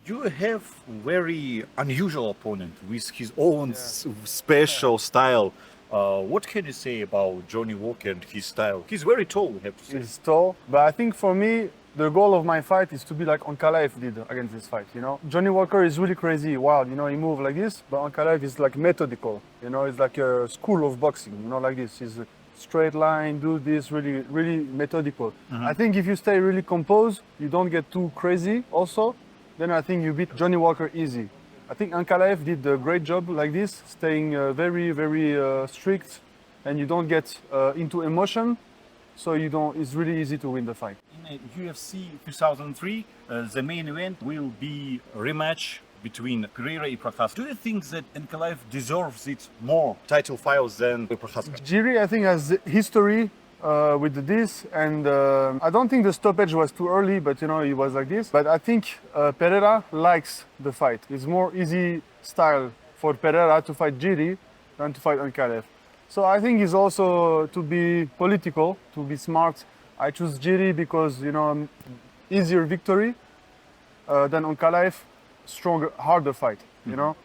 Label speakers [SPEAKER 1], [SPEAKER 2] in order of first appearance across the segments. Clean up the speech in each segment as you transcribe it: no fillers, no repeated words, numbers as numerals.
[SPEAKER 1] You have very unusual opponent with his own special style. What can you say about Johnny Walker and his style? He's very tall, we have to say.
[SPEAKER 2] He's tall, but I think for me, the goal of my fight is to be like Ankalaev did against this fight, you know? Johnny Walker is really crazy, wild, you know, he moves like this, but Ankalaev is like methodical, you know, it's like a school of boxing, you know, like this. He's a straight line, do this, really methodical. I think if you stay really composed, you don't get too crazy also, then I think you beat Johnny Walker easy. I think Ankalaev did a great job like this, staying very strict, and you don't get into emotion, so you don't. It's really easy to win the fight.
[SPEAKER 1] In UFC 2003, the main event will be a rematch between Pereira and Prochazka. Do you think that Ankalaev deserves it more title fights than Prochazka?
[SPEAKER 2] Jiri, I think, has history with this, and I don't think the stoppage was too early, but you know, it was like this. But I think Pereira likes the fight. It's more easy style for Pereira to fight Jiri than to fight Ankalaev. So I think it's also to be political, to be smart. I choose Jiri because, you know, easier victory than Ankalaev, stronger, harder fight, you know.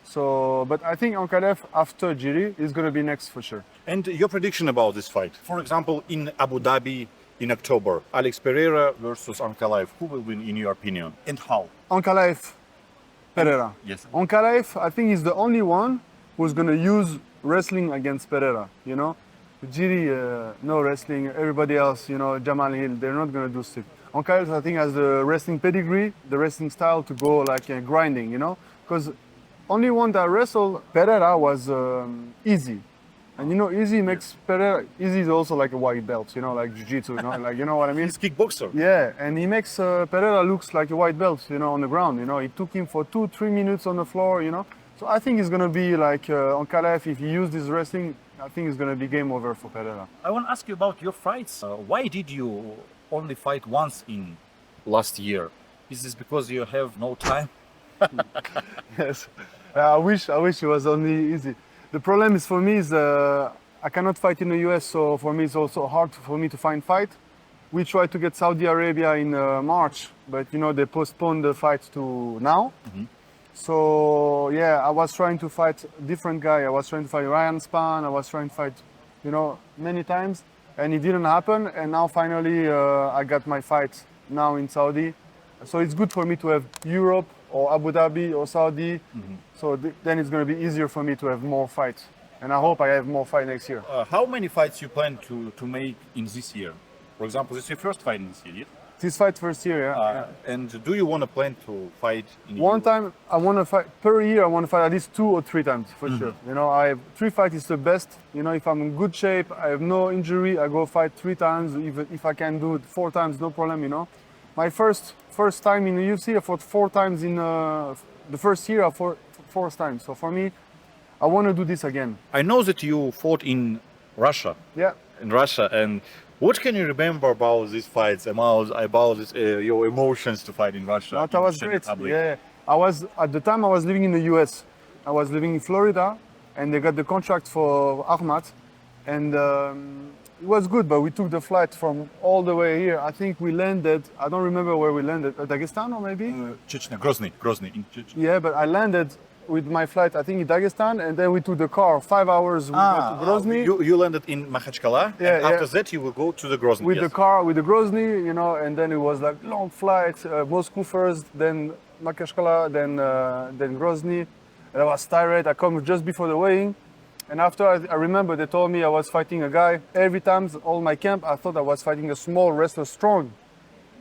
[SPEAKER 2] So, but I think Ankalaev after Jiri is going to be next for sure.
[SPEAKER 1] And your prediction about this fight? For example, in Abu Dhabi in October, Alex Pereira versus Ankalaev. Who will win in your opinion and how?
[SPEAKER 2] Ankalaev, Pereira.
[SPEAKER 1] Yes.
[SPEAKER 2] Ankalaev, I think, is the only one who's going to use wrestling against Pereira, you know. Jiri, no wrestling. Everybody else, you know, Jamal Hill, they're not going to do stuff. Ankalaev, I think, has the wrestling pedigree, the wrestling style to go like grinding, you know. Because only one that wrestled Pereira was Easy. And you know, Easy makes Pereira, Easy is also like a white belt, you know, like jiu-jitsu, you know, like, you know what I mean?
[SPEAKER 1] He's kickboxer.
[SPEAKER 2] Yeah, and he makes Pereira looks like a white belt, you know, on the ground, you know. It took him for 2-3 minutes on the floor, you know. So I think it's going to be like Ankalaev, if he used his wrestling, I think it's going to be game over for Pereira.
[SPEAKER 1] I want to ask you about your fights. Why did you only fight once in last year? Is this because you have no time?
[SPEAKER 2] Yes, I wish it was only easy. The problem is for me is I cannot fight in the US, so for me it's also hard for me to find fight. We tried to get Saudi Arabia in March, but you know they postponed the fight to now. So yeah, I was trying to fight a different guy. I was trying to fight Ryan Span. I was trying to fight, you know, many times, and it didn't happen. And now finally I got my fight now in Saudi. So it's good for me to have Europe or Abu Dhabi or Saudi. So then it's going to be easier for me to have more fights. And I hope I have more fight next year.
[SPEAKER 1] How many fights you plan to make in this year? For example, this is your first fight in this year, yes?
[SPEAKER 2] This fight first year, yeah.
[SPEAKER 1] And do you want to plan to fight in
[SPEAKER 2] One
[SPEAKER 1] Europe?
[SPEAKER 2] time I want to fight per year. I want to fight at least 2 or 3 times for sure. You know, I have 3 fights is the best. You know, if I'm in good shape, I have no injury, I go fight 3 times. Even if I can do it 4 times, no problem. You know, my first time in the UFC, I fought 4 times in the first year. I fought 4 times. So for me, I want to do this again.
[SPEAKER 1] I know that you fought in Russia.
[SPEAKER 2] Yeah.
[SPEAKER 1] In Russia, and what can you remember about these fights? About this, your emotions to fight in Russia?
[SPEAKER 2] That was
[SPEAKER 1] in
[SPEAKER 2] great.
[SPEAKER 1] Czech Republic?
[SPEAKER 2] Yeah, I was at the time I was living in the US. I was living in Florida, and they got the contract for Ahmad, and it was good. But we took the flight from all the way here. I think we landed. I don't remember where we landed. Dagestan or maybe?
[SPEAKER 1] Chechnya, Grozny in Chechnya.
[SPEAKER 2] Yeah, but I landed with my flight. I think in Dagestan, and then we took the car. 5 hours. We went to Grozny.
[SPEAKER 1] You landed in Makhachkala,
[SPEAKER 2] Yeah,
[SPEAKER 1] and after
[SPEAKER 2] yeah.
[SPEAKER 1] that you will go to the Grozny.
[SPEAKER 2] With the car, with the Grozny, you know, and then it was like long flight, Moscow first, then Makashkala, then Grozny. And I was tired. I come just before the weighing, and after I remember they told me I was fighting a guy. Every time, all my camp, I thought I was fighting a small wrestler, strong,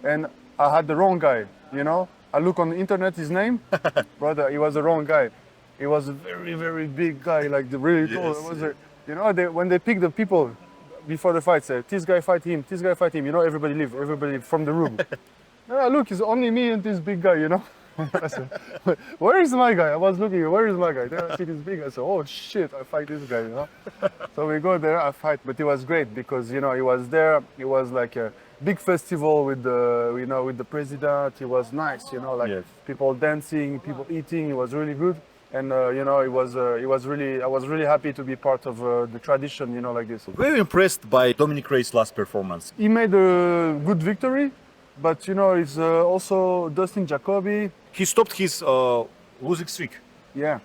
[SPEAKER 2] and I had the wrong guy. You know, I look on the internet his name, brother. He was the wrong guy. He was a very big guy, like the really tall.
[SPEAKER 1] Yes,
[SPEAKER 2] It was you know, when they pick the people before the fight, say this guy fight him, this guy fight him. You know, everybody leave from the room. Look, it's only me and this big guy. You know, I said, where is my guy? I was looking, where is my guy? Then I see this big guy. I said, oh shit, I fight this guy. You know, so we go there, I fight. But it was great because you know he was there. It was like a big festival with the with the president. It was nice. You know, like
[SPEAKER 1] Yes.
[SPEAKER 2] people dancing, people eating. It was really good. And you know, I was really happy to be part of the tradition, you know, like this.
[SPEAKER 1] Very impressed by Dominic Reyes' last performance.
[SPEAKER 2] He made a good victory. but you know, it's also Dustin Jacoby.
[SPEAKER 1] He stopped his losing streak.
[SPEAKER 2] Yeah,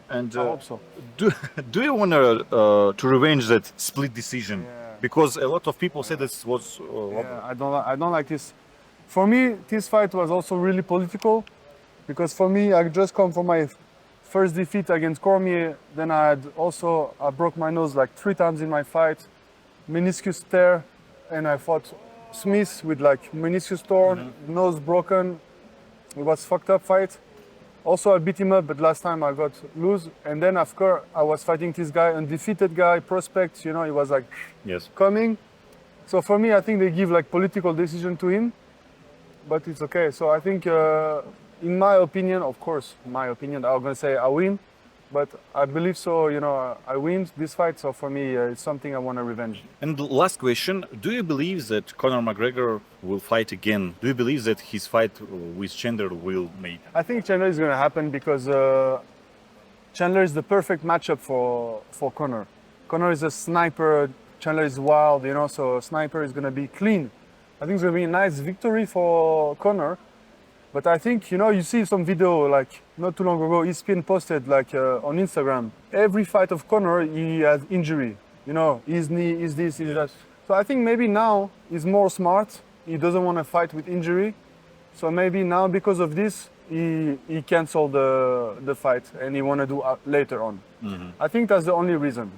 [SPEAKER 1] And
[SPEAKER 2] I hope so.
[SPEAKER 1] do you want to revenge that split decision?
[SPEAKER 2] Yeah.
[SPEAKER 1] Because a lot of people said this was.
[SPEAKER 2] Yeah, I don't like this. For me, this fight was also really political, because for me, I just come from my first defeat against Cormier. Then I broke my nose like 3 times in my fight, meniscus tear, and I fought Smith with like meniscus torn, nose broken. It was fucked up fight. Also, I beat him up, but last time I got lose. And then after I was fighting this guy, undefeated guy, prospect. You know, he was like
[SPEAKER 1] Yes.
[SPEAKER 2] coming. So for me, I think they give like political decision to him, but it's okay. So I think, in my opinion, of course, in my opinion, I'm gonna say I win, but I believe so. You know, I win this fight. So for me, it's something I want to revenge.
[SPEAKER 1] And the last question: do you believe that Conor McGregor will fight again? Do you believe that his fight with Chandler will make?
[SPEAKER 2] I think Chandler is gonna happen because Chandler is the perfect matchup for Conor. Conor is a sniper. Chandler is wild, you know, so sniper is gonna be clean. I think it's gonna be a nice victory for Conor. But I think, you know, you see some video like not too long ago, ESPN posted like on Instagram. Every fight of Conor, he has injury. You know, his knee, his this, his that. So I think maybe now he's more smart. He doesn't want to fight with injury. So maybe now because of this, he canceled the fight and he want to do later on. I think that's the only reason.